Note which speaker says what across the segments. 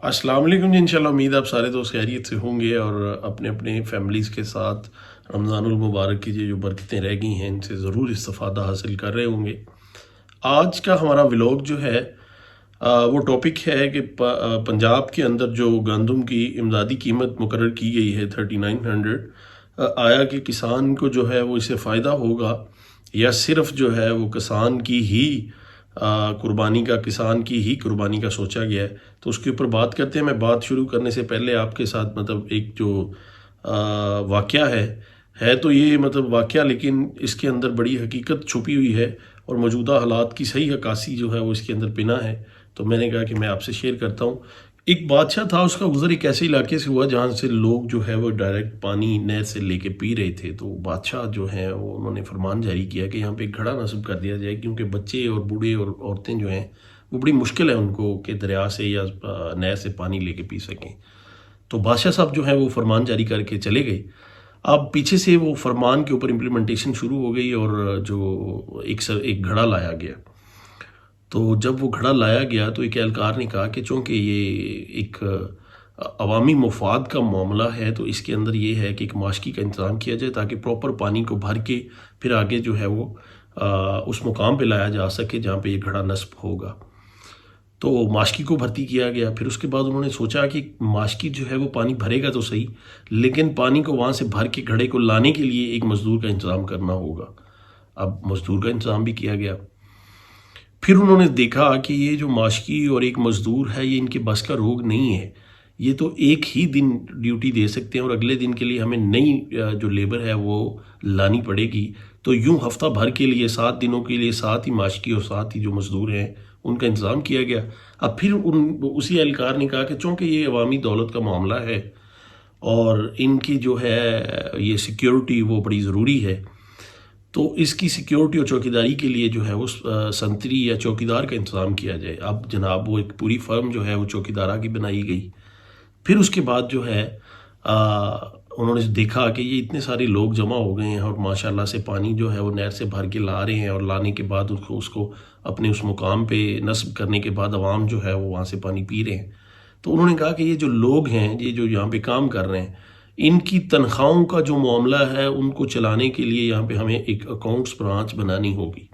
Speaker 1: अस्सलाम वालेकुम जी। इंशाल्लाह उम्मीद आप सारे दोस्त खैरियत से होंगे और अपने अपने फैमिलीज़ के साथ रमज़ानुल मुबारक की जो बरकतें रह गई हैं इनसे ज़रूर इस्तिफ़ादा हासिल कर रहे होंगे। आज का हमारा व्लॉग जो है वो टॉपिक है कि पंजाब के अंदर जो गंदम की इमदादी कीमत मुकर्रर की गई है 3900, आया कि किसान को जो है वो इससे फ़ायदा होगा या सिर्फ जो है वो किसान की ही कुर्बानी का किसान की ही कुर्बानी का सोचा गया है। तो उसके ऊपर बात करते हैं। मैं बात शुरू करने से पहले आपके साथ मतलब एक जो वाक़या है तो ये मतलब वाक़या, लेकिन इसके अंदर बड़ी हकीकत छुपी हुई है और मौजूदा हालात की सही अक्कासी जो है वो इसके अंदर पिना है। तो मैंने कहा कि मैं आपसे शेयर करता हूँ। एक बादशाह था, उसका गुज़र एक ऐसे इलाके से हुआ जहाँ से लोग जो है वो डायरेक्ट पानी नहर से लेके पी रहे थे। तो बादशाह जो हैं वो उन्होंने फरमान जारी किया कि यहाँ पे एक घड़ा नस्ब कर दिया जाए, क्योंकि बच्चे और बूढ़े और औरतें जो हैं वो बड़ी मुश्किल है उनको कि दरिया से या नहर से पानी लेके पी सकें। तो बादशाह साहब जो है वो फरमान जारी करके चले गए। अब पीछे से वो फरमान के ऊपर इम्प्लीमेंटेशन शुरू हो गई और जो एक घड़ा लाया गया। तो जब वो घड़ा लाया गया तो एक एहलकार ने कहा कि चूँकि ये एक अवामी मुफाद का मामला है तो इसके अंदर ये है कि एक माशकी का इंतज़ाम किया जाए ताकि प्रॉपर पानी को भर के फिर आगे जो है वो उस मुकाम पे लाया जा सके जहाँ पे ये घड़ा नस्ब होगा। तो माशकी को भर्ती किया गया। फिर उसके बाद उन्होंने सोचा कि माशकी जो है वो पानी भरेगा तो सही, लेकिन पानी को वहाँ से भर के घड़े को लाने के लिए एक मज़दूर का इंतज़ाम करना होगा। अब मज़दूर का इंतज़ाम भी किया गया। फिर उन्होंने देखा कि ये जो माशकी और एक मज़दूर है ये इनके बस का रोग नहीं है। ये तो एक ही दिन ड्यूटी दे सकते हैं और अगले दिन के लिए हमें नई जो लेबर है वो लानी पड़ेगी। तो यूं हफ्ता भर के लिए 7 दिनों के लिए 7 ही माशकी और 7 ही जो मज़दूर हैं उनका इंतज़ाम किया गया। अब फिर उसी एहलकार ने कहा कि चूँकि ये अवामी दौलत का मामला है और इनकी जो है ये सिक्योरिटी वो बड़ी ज़रूरी है, तो इसकी सिक्योरिटी और चौकीदारी के लिए जो है वो संतरी या चौकीदार का इंतज़ाम किया जाए। अब जनाब वो एक पूरी फर्म जो है वो चौकीदारा की बनाई गई। फिर उसके बाद जो है उन्होंने देखा कि ये इतने सारे लोग जमा हो गए हैं और माशाल्लाह से पानी जो है वो नहर से भर के ला रहे हैं और लाने के बाद उसको अपने उस मुकाम पे नस्ब करने के बाद आवाम जो है वो वहाँ से पानी पी रहे हैं। तो उन्होंने कहा कि ये जो लोग हैं, ये जो यहाँ पे काम कर रहे हैं, इनकी तनख्वाहों का जो मामला है उनको चलाने के लिए यहाँ पे हमें एक अकाउंट्स ब्रांच बनानी होगी।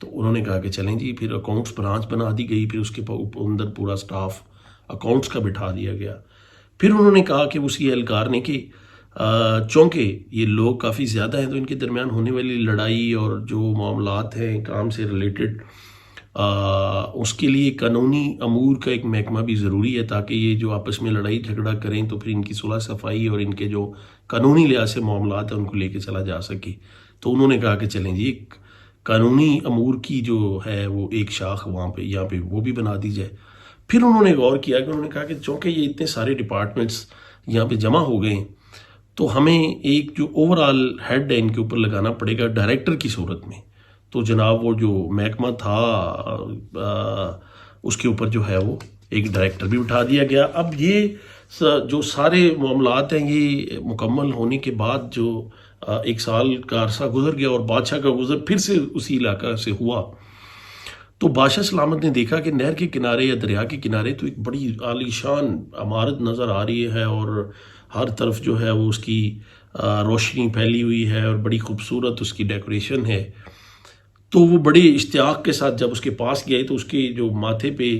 Speaker 1: तो उन्होंने कहा कि चलें जी, फिर अकाउंट्स ब्रांच बना दी गई। फिर उसके अंदर पूरा स्टाफ अकाउंट्स का बिठा दिया गया। फिर उन्होंने कहा कि उसी एहलकार ने कि चूँकि ये लोग काफ़ी ज़्यादा हैं तो इनके दरमियान होने वाली लड़ाई और जो मामलात हैं काम से रिलेटेड, उसके लिए कानूनी अमूर का एक महकमा भी ज़रूरी है ताकि ये जो आपस में लड़ाई झगड़ा करें तो फिर इनकी सुलह सफाई और इनके जो कानूनी लिहाज से मामलात हैं उनको लेके चला जा सके। तो उन्होंने कहा कि चलें जी, एक कानूनी अमूर की जो है वो एक शाख वहाँ पे यहाँ पे वो भी बना दी जाए। फिर उन्होंने गौर किया कि उन्होंने कहा कि चूँकि ये इतने सारे डिपार्टमेंट्स यहाँ पे जमा हो गए तो हमें एक जो ओवरऑल हेड है इनके ऊपर लगाना पड़ेगा डायरेक्टर की सूरत में। तो जनाब वो जो महकमा था उसके ऊपर जो है वो एक डायरेक्टर भी उठा दिया गया। अब ये जो सारे मामलात हैं ये मुकम्मल होने के बाद जो 1 साल का अरसा गुजर गया और बादशाह का गुजर फिर से उसी इलाका से हुआ। तो बादशाह सलामत ने देखा कि नहर के किनारे या दरिया के किनारे तो एक बड़ी आलीशान इमारत नज़र आ रही है और हर तरफ जो है वो उसकी रोशनी फैली हुई है और बड़ी खूबसूरत उसकी डेकोरेशन है। तो वो बड़े इश्तियाक के साथ जब उसके पास गए तो उसके जो माथे पे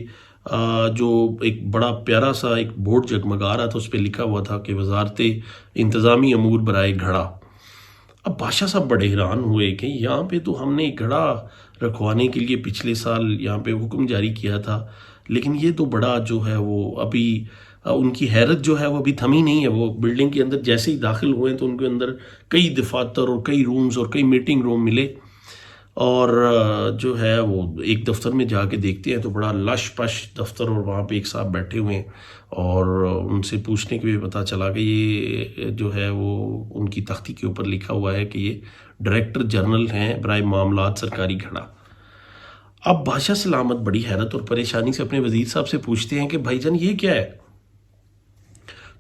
Speaker 1: जो एक बड़ा प्यारा सा एक बोर्ड जगमगा रहा था, उस पर लिखा हुआ था कि वजारत इंतज़ामी अमूर बराए घड़ा। अब बादशाह साहब बड़े हैरान हुए कि यहाँ पे तो हमने घड़ा रखवाने के लिए पिछले साल यहाँ पे हुक्म जारी किया था, लेकिन ये तो बड़ा जो है वो अभी उनकी हैरत जो है वो अभी थमी नहीं है। वो बिल्डिंग के अंदर जैसे ही दाखिल हुए तो उनके अंदर कई दफातर और कई रूम्स और कई मीटिंग रूम मिले और जो है वो एक दफ्तर में जाके देखते हैं तो बड़ा लश पश दफ्तर और वहाँ पे एक साहब बैठे हुए हैं और उनसे पूछने के भी पता चला कि ये जो है वो उनकी तख्ती के ऊपर लिखा हुआ है कि ये डायरेक्टर जनरल हैं बराए मामलात सरकारी घड़ा। अब बादशाह सलामत बड़ी हैरत और परेशानी से अपने वजीर साहब से पूछते हैं कि भाईजान ये क्या है।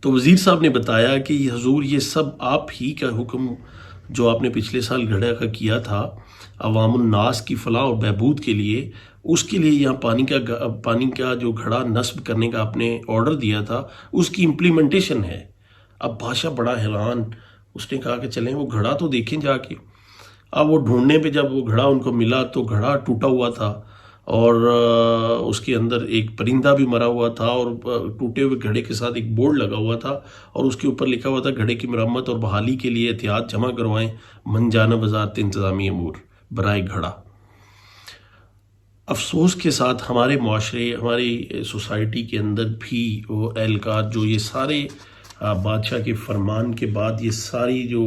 Speaker 1: तो वजीर साहब ने बताया कि हजूर ये सब आप ही का हुक्म जो आपने पिछले साल घड़ा का किया था अवामुन नास की फलाह और बहबूद के लिए, उसके लिए यहाँ पानी का जो घड़ा नस्ब करने का आपने ऑर्डर दिया था, उसकी इम्प्लीमेंटेशन है। अब बादशाह बड़ा हैरान, उसने कहा कि चलें वो घड़ा तो देखें जाके। अब वो ढूंढने पे जब वो घड़ा उनको मिला तो घड़ा टूटा हुआ था और उसके अंदर एक परिंदा भी मरा हुआ था और टूटे हुए घड़े के साथ एक बोर्ड लगा हुआ था और उसके ऊपर लिखा हुआ था घड़े की मरम्मत और बहाली के लिए एहतियात जमा करवाएं, मंजाना वजारत इंतजामी अमूर बराए घड़ा। अफसोस के साथ हमारे माशरे, हमारी सोसाइटी के अंदर भी वो एहलकार जो ये सारे बादशाह के फरमान के बाद ये सारी जो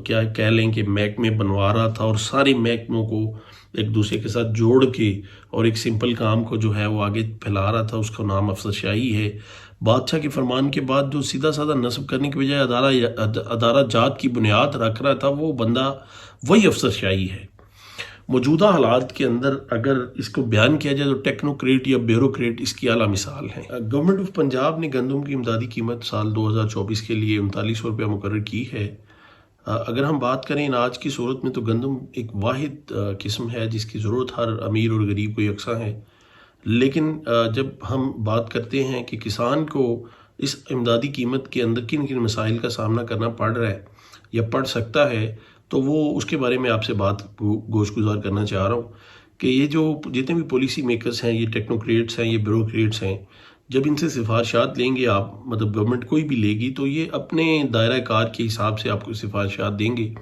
Speaker 1: क्या कह लें कि महकमे बनवा रहा था और सारे महकमों को एक दूसरे के साथ जोड़ के और एक सिंपल काम को जो है वो आगे फैला रहा था, उसका नाम अफसरशाही है। बादशाह के फरमान के बाद जो सीधा साधा नस्ब करने की बजाय अदारा जात की बुनियाद रख रहा था, वो बंदा वही अफसरशाही है। मौजूदा हालात के अंदर अगर इसको बयान किया जाए तो टेक्नोक्रेट या ब्यूरोक्रेट इसकी आला मिसाल है। गवर्नमेंट ऑफ पंजाब ने गंदम की इमदादी कीमत साल 2024 के लिए 3900 रुपया मुकर्रर की है। अगर हम बात करें अनाज की सूरत में तो गंदम एक वाहिद किस्म है जिसकी ज़रूरत हर अमीर और गरीब को यकसा है। लेकिन जब हम बात करते हैं कि किसान को इस इमदादी कीमत के अंदर किन किन मसाइल का सामना करना पड़ रहा है या पड़ सकता है, तो वो उसके बारे में आपसे बात गोश गुजार करना चाह रहा हूँ कि ये जो जितने भी पॉलिसी मेकर्स हैं, ये टेक्नोक्रेट्स हैं, ये ब्यूरोक्रेट्स हैं, जब इनसे सिफारिशात लेंगे आप, मतलब गवर्नमेंट कोई भी लेगी, तो ये अपने दायरा कार के हिसाब से आपको सिफारिशात देंगे।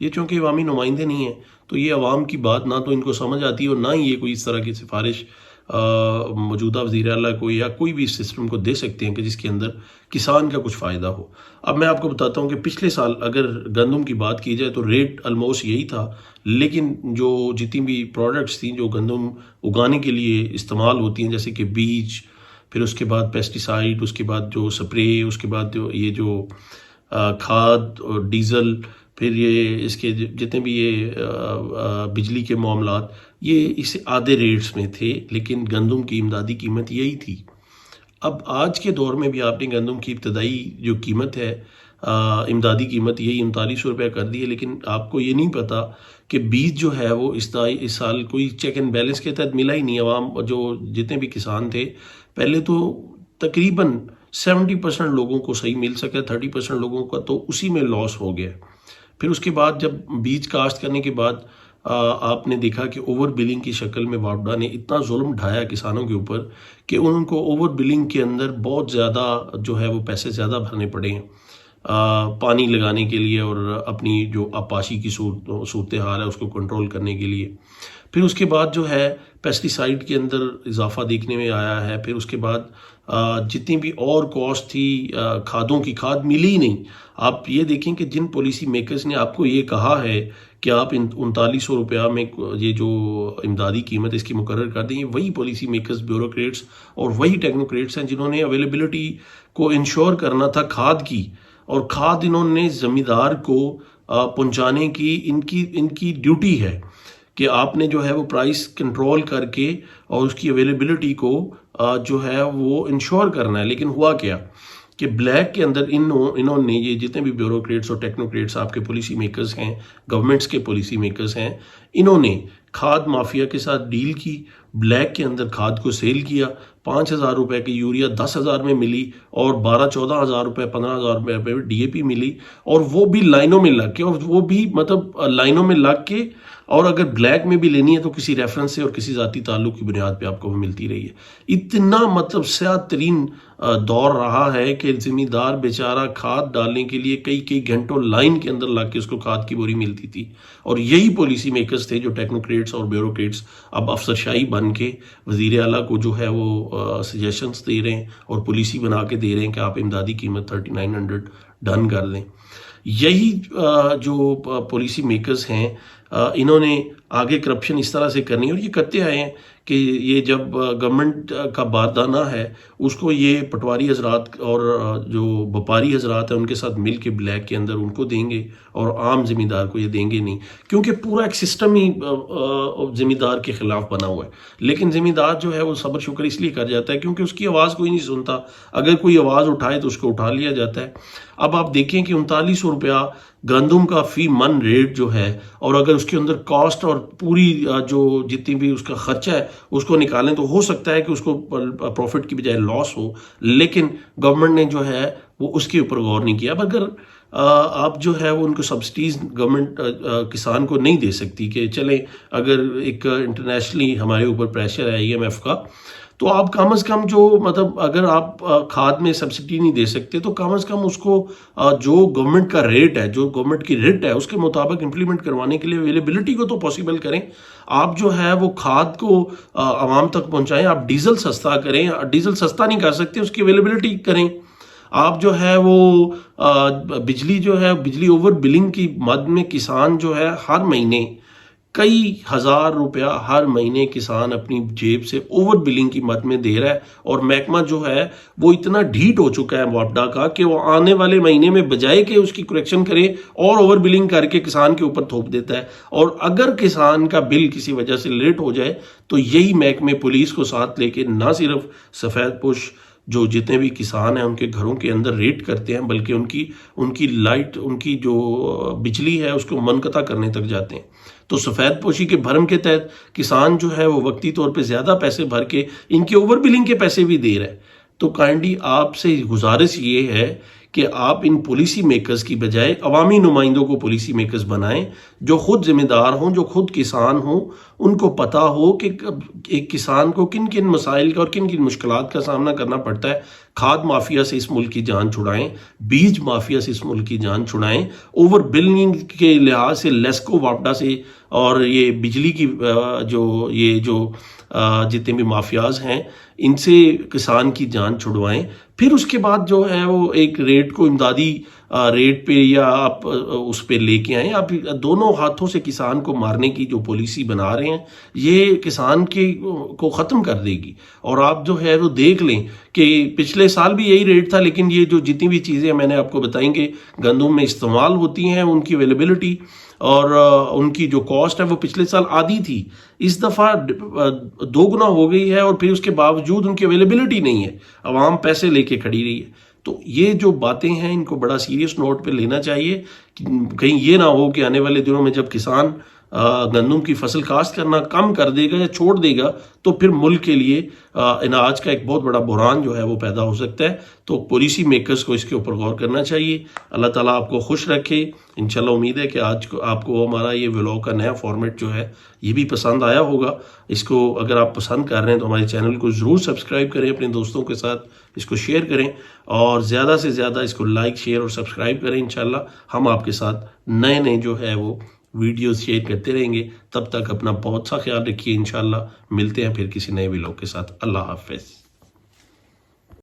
Speaker 1: ये चूँकि अवामी नुमाइंदे नहीं हैं तो ये अवाम की बात ना तो इनको समझ आती है और ना ही ये कोई इस तरह की सिफारिश मौजूदा वज़ीर आला को या कोई भी सिस्टम को दे सकते हैं कि जिसके अंदर किसान का कुछ फ़ायदा हो। अब मैं आपको बताता हूँ कि पिछले साल अगर गंदम की बात की जाए तो रेट ऑलमोस्ट यही था, लेकिन जो जितनी भी प्रोडक्ट्स थी जो गंदम उगाने के लिए इस्तेमाल होती हैं, जैसे कि बीज, फिर उसके बाद पेस्टिसाइड, उसके बाद जो स्प्रे, उसके बाद जो ये जो खाद और डीज़ल, फिर ये इसके जितने भी ये बिजली के मामलात, ये इसे आधे रेट्स में थे, लेकिन गंदम की इमदादी कीमत यही थी। अब आज के दौर में भी आपने गंदम की इब्तदाई जो कीमत है, इमदादी कीमत यही 3900 रुपया कर दी है, लेकिन आपको ये नहीं पता कि बीज जो है वो इस साल कोई चेक एंड बैलेंस के तहत मिला ही नहीं। आवाम जो जितने भी किसान थे, पहले तो तकरीबन 70% लोगों को सही मिल सका, 30% लोगों का तो उसी में लॉस हो गया। फिर उसके बाद जब बीज काश्त करने के बाद आपने देखा कि ओवर बिलिंग की शक्ल में वापडा ने इतना जुल्म ढाया किसानों के ऊपर कि उनको ओवर बिलिंग के अंदर बहुत ज़्यादा जो है वो पैसे ज़्यादा भरने पड़े हैं पानी लगाने के लिए और अपनी जो आपाशी की सूरत हाल है उसको कंट्रोल करने के लिए। फिर उसके बाद जो है पेस्टिसाइड के अंदर इजाफा देखने में आया है। फिर उसके बाद जितनी भी और कॉस्ट थी खादों की, खाद मिली ही नहीं। आप ये देखें कि जिन पॉलिसी मेकर्स ने आपको ये कहा है कि आप 3900 रुपया में ये जो इमदादी कीमत इसकी मुकर्रर कर दें, वही पॉलिसी मेकर्स, ब्यूरोक्रेट्स और वही टेक्नोक्रेट्स हैं जिन्होंने अवेलेबिलिटी को इंश्योर करना था खाद की, और खाद इन्होंने ज़मींदार को पहुंचाने की इनकी ड्यूटी है कि आपने जो है वो प्राइस कंट्रोल करके और उसकी अवेलेबिलिटी को जो है वो इंश्योर करना है। लेकिन हुआ क्या कि ब्लैक के अंदर इन्होंने ये जितने भी ब्यूरोक्रेट्स और टेक्नोक्रेट्स आपके पॉलिसी मेकर्स हैं, गवर्नमेंट्स के पॉलिसी मेकर्स हैं, इन्होंने खाद माफिया के साथ डील की, ब्लैक के अंदर खाद को सेल किया। 5000 रुपये की यूरिया 10,000 में मिली और 12-14 हज़ार रुपये, 15,000 रुपये में DAP मिली, और वो भी लाइनों में लग के, और वो भी मतलब लाइनों में लग के, और अगर ब्लैक में भी लेनी है तो किसी रेफरेंस से और किसी ज़ाती ताल्लुक की बुनियाद पे आपको वो मिलती रही है। इतना मतलब स्याह तरीन दौर रहा है कि ज़िम्मेदार बेचारा खाद डालने के लिए कई घंटों लाइन के अंदर लग के उसको खाद की बोरी मिलती थी। और यही पॉलिसी मेकर्स थे जो टेक्नोक्रेट्स और ब्यूरोक्रेट्स अब अफसरशाही बन के वज़ीर आला को जो है वो सजेशंस दे रहे हैं और पॉलिसी बना के दे रहे हैं कि आप इमदादी कीमत 3900 डन कर दें। यही जो पॉलिसी मेकर्स हैं, इन्होंने आगे करप्शन इस तरह से करनी है और ये करते आए हैं कि ये जब गवर्नमेंट का बारदाना है उसको ये पटवारी हजरात और जो व्यापारी हजरात हैं उनके साथ मिल के ब्लैक के अंदर उनको देंगे और आम ज़मींदार को ये देंगे नहीं, क्योंकि पूरा एक सिस्टम ही ज़मींदार के ख़िलाफ़ बना हुआ है। लेकिन ज़मींदार जो है वो सब्र शुक्र इसलिए कर जाता है क्योंकि उसकी आवाज़ कोई नहीं सुनता, अगर कोई आवाज़ उठाए तो उसको उठा लिया जाता है। अब आप देखें कि 3900 रुपया गंदम का फ़ी मन रेट जो है, और अगर उसके अंदर कॉस्ट और पूरी जो जितनी भी उसका खर्चा है उसको निकालें तो हो सकता है कि उसको प्रॉफिट की बजाय लॉस हो, लेकिन गवर्नमेंट ने जो है वो उसके ऊपर गौर नहीं किया। अगर आप जो है वो उनको सब्सिडीज़ गवर्नमेंट किसान को नहीं दे सकती कि चलें, अगर एक इंटरनेशनली हमारे ऊपर प्रेशर है IMF का, तो आप कम अज़ कम जो मतलब अगर आप खाद में सब्सिडी नहीं दे सकते तो कम अज़ कम उसको जो गवर्नमेंट का रेट है, जो गवर्नमेंट की रेट है उसके मुताबिक इम्प्लीमेंट करवाने के लिए अवेलेबिलिटी को तो पॉसिबल करें। आप जो है वो खाद को आवाम तक पहुंचाएं, आप डीजल सस्ता करें, डीजल सस्ता नहीं कर सकते उसकी अवेलेबिलिटी करें। आप जो है वो बिजली जो है, बिजली ओवर बिलिंग की मद में किसान जो है हर महीने कई हज़ार रुपया हर महीने किसान अपनी जेब से ओवर बिलिंग की मद में दे रहा है, और महकमा जो है वो इतना ढीठ हो चुका है वापडा का कि वो आने वाले महीने में बजाय कि उसकी करेक्शन करे और ओवर बिलिंग करके किसान के ऊपर थोप देता है। और अगर किसान का बिल किसी वजह से लेट हो जाए तो यही महकमे पुलिस को साथ लेके ना सिर्फ सफ़ेद पोश जो जितने भी किसान हैं उनके घरों के अंदर रेड करते हैं, बल्कि उनकी लाइट, उनकी जो बिजली है उसको मनकता करने तक जाते हैं। तो सफ़ेद पोशी के भरम के तहत किसान जो है वो वक्ती तौर पे ज़्यादा पैसे भर के इनकी ओवर बिलिंग के पैसे भी दे रहा है। तो काइंडली आपसे गुजारिश ये है कि आप इन पॉलिसी मेकर्स की बजाय अवामी नुमाइंदों को पॉलिसी मेकर्स बनाएं जो खुद जिम्मेदार हों, जो खुद किसान हों, उनको पता हो कि एक किसान को किन किन मसाइल का और किन किन मुश्किलात का सामना करना पड़ता है। खाद माफिया से इस मुल्क की जान छुड़ाएं, बीज माफिया से इस मुल्क की जान छुड़ाएं, ओवर बिलिंग के लिहाज से लेस्को वापडा से और ये बिजली की जो जितने भी माफियाज हैं इनसे किसान की जान छुड़वाएं। फिर उसके बाद जो है वो एक रेट को इमदादी रेट पे या आप उस पे लेके आए। आप दोनों हाथों से किसान को मारने की जो पॉलिसी बना रहे हैं ये किसान को ख़त्म कर देगी। और आप जो है वो देख लें कि पिछले साल भी यही रेट था, लेकिन ये जो जितनी भी चीज़ें मैंने आपको बताई कि गंदम में इस्तेमाल होती हैं उनकी अवेलेबिलिटी और उनकी जो कॉस्ट है वो पिछले साल आधी थी, इस दफ़ा 2 गुना हो गई है, और फिर उसके बावजूद उनकी अवेलेबिलिटी नहीं है, आवाम पैसे लेके खड़ी रही है। तो ये जो बातें हैं इनको बड़ा सीरियस नोट पे लेना चाहिए कि कहीं ये ना हो कि आने वाले दिनों में जब किसान गंदम की फसल काश्त करना कम कर देगा या छोड़ देगा तो फिर मुल्क के लिए अनाज का एक बहुत बड़ा बुहरान जो है वो पैदा हो सकता है। तो पॉलिसी मेकर्स को इसके ऊपर गौर करना चाहिए। अल्लाह ताला आपको खुश रखे। इंशाल्लाह उम्मीद है कि आज को आपको हमारा ये व्लॉग का नया फॉर्मेट जो है ये भी पसंद आया होगा। इसको अगर आप पसंद कर रहे हैं तो हमारे चैनल को ज़रूर सब्सक्राइब करें, अपने दोस्तों के साथ इसको शेयर करें और ज़्यादा से ज़्यादा इसको लाइक, शेयर और सब्सक्राइब करें। इंशाल्लाह हम आपके साथ नए जो है वो वीडियोस शेयर करते रहेंगे। तब तक अपना बहुत सा ख्याल रखिए। इंशाल्लाह मिलते हैं फिर किसी नए व्लॉग के साथ। अल्लाह हाफ़िज़।